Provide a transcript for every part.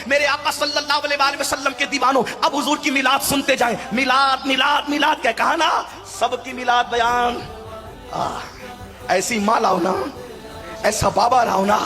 میرے آقا صلی اللہ علیہ وآلہ وسلم کے دیوانوں، اب حضور کی میلاد سنتے جائیں. میلاد میلاد میلاد کیا کہا نا، سب کی میلاد بیان. ایسی ماں لاؤ نا، ایسا بابا لاؤ نا،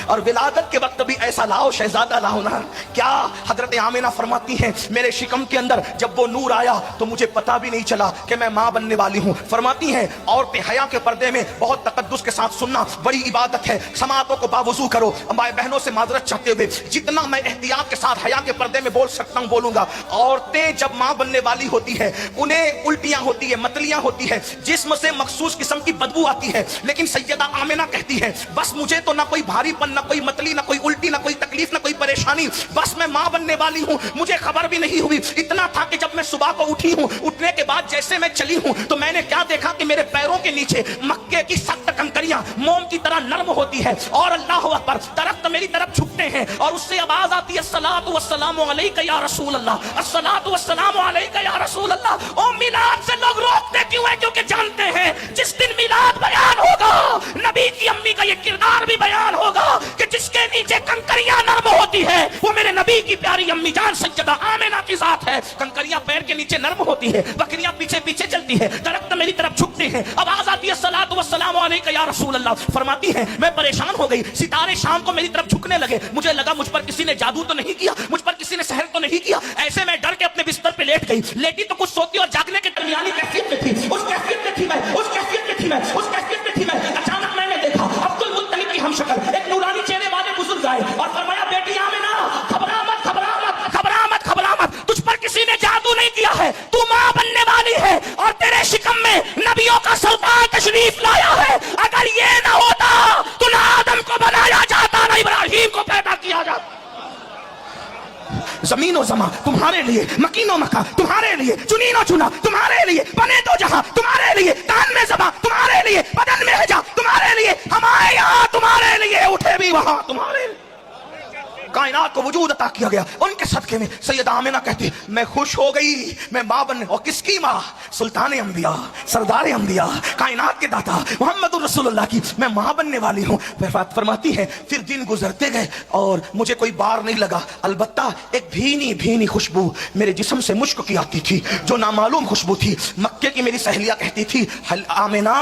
اور ولادت کے وقت بھی ایسا لاؤ شہزادہ لاؤ نا. کیا حضرت آمنہ فرماتی ہیں میرے شکم کے اندر جب وہ نور آیا تو مجھے پتا بھی نہیں چلا کہ میں ماں بننے والی ہوں. فرماتی ہیں عورتیں حیا کے پردے میں بہت تقدس کے ساتھ سننا بڑی عبادت ہے، سماعتوں کو باوضو کرو. مائیں بہنوں سے معذرت چاہتے ہوئے جتنا میں احتیاط کے ساتھ حیا کے پردے میں بول سکتا ہوں بولوں گا. عورتیں جب ماں بننے والی ہوتی ہے انہیں الٹیاں ہوتی ہے، متلیاں ہوتی ہے، جسم سے مخصوص قسم کی بدبو آتی ہے. لیکن سیدہ آمنہ کہتی ہے بس مجھے تو نہ کوئی بھاری پن، نہ کوئی متلی، نہ کوئی الٹی، نہ کوئی تکلیف، نہ کوئی پریشانی، بس میں ماں بننے والی ہوں. مجھے خبر بھی نہیں ہوئی. اتنا تھا کہ جب میں صبح کو اٹھی ہوں، اٹھنے کے بعد جیسے میں چلی ہوں تو میں نے کیا دیکھا کہ میرے پیروں کے نیچے مکے کی سخت کنکریاں موم کی طرح نرم ہوتی ہے، اور اللہ اکبر درخت میری طرف جھکتے ہیں اور اس سے آواز آتی ہے الصلاۃ والسلام علیک یا رسول اللہ، الصلاۃ والسلام علیک یا رسول اللہ. او میلاد سے لوگ روکتے کیوں ہیں؟ کیونکہ جانتے ہیں جس دن میلاد بیان ہوگا نبی کی امی کا یہ کردار بھی بیان ہوگا کہ جس کے نیچے کنکریاں نرم ہوتی ہے وہ میرے نبی کی پیاری امی جان سیدہ آمنہ کی ذات ہے. کنکریاں پیر کے نیچے نرم ہوتی ہے، بکریاں پیچھے پیچھے چلتی ہے، درخت میری طرف جھکتے ہیں، آواز آتی ہے الصلاۃ والسلام علیک یا رسول اللہ. فرماتی ہیں میں پریشان ہو گئی، ستارے شام کو میری طرف جھکنے لگے، مجھے لگا مجھ پر کسی نے جادو تو نہیں کیا، مجھ پر کسی نے سحر تو نہیں کیا. ایسے میں ڈر کے اپنے بستر پہ لیٹ گئی. لیٹی تو کچھ سوتی اور جاگنے کے درمیانی کیفیت میں تھی، اس کیفیت میں تھی میں، اس کیفیت میں تھی میں، اس کیفیت میں تھی میں. اچانک میں نے دیکھا عبد المطلب کی ہم شکل ایک نورانی چہرے والے بزرگ آئے اور فرمایا بیٹی آمنہ گھبرا مت، گھبرا مت، گھبرا مت، گھبرا مت، تجھ پر کسی نے جادو نہیں کیا ہے، تو ماں بننے والی ہے اور تیرے شکم میں نبیوں کا سلطان تشریف لایا ہے. اگر یہ نہ ہوتا تو نہ آدم کو بنایا جاتا نہ ابراہیم کو پیدا کیا جاتا. زمین و زمان تمہارے لیے، مکین و مکان تمہارے لیے، چنین و چنا تمہارے لیے، بنے تو جہاں تمہارے لیے، کان میں زبان تمہارے لیے، بدن میں حجاب تمہارے لیے، ہمارے یہاں تمہارے لیے، اٹھے بھی وہاں تمہارے لیے. کائنات کو وجود عطا کیا گیا ان کے صدقے میں. سیدہ آمنہ کہتی میں خوش ہو گئی، میں ماں بننے. اور کس کی ماں؟ سلطان انبیاء، سردار انبیاء، کائنات کے داتا محمد الرسول اللہ کی میں ماں بننے والی ہوں. فرماتی ہے پھر دن گزرتے گئے اور مجھے کوئی بار نہیں لگا، البتہ ایک بھینی بھینی خوشبو میرے جسم سے مشک کی آتی تھی جو نامعلوم خوشبو تھی. مکے کی میری سہیلیاں کہتی تھی آمنہ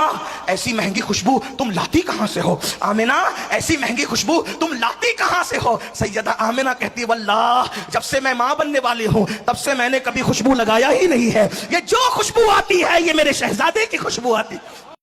ایسی مہنگی خوشبو تم لاتی کہاں سے ہو؟ آمنہ ایسی مہنگی خوشبو تم لاتی کہاں سے ہو؟ سیدہ آمنہ کہتی واللہ جب سے میں ماں بننے والی ہوں تب سے میں نے کبھی خوشبو لگایا ہی نہیں ہے. یہ جو خوشبو آتی ہے یہ میرے شہزادے کی خوشبو آتی.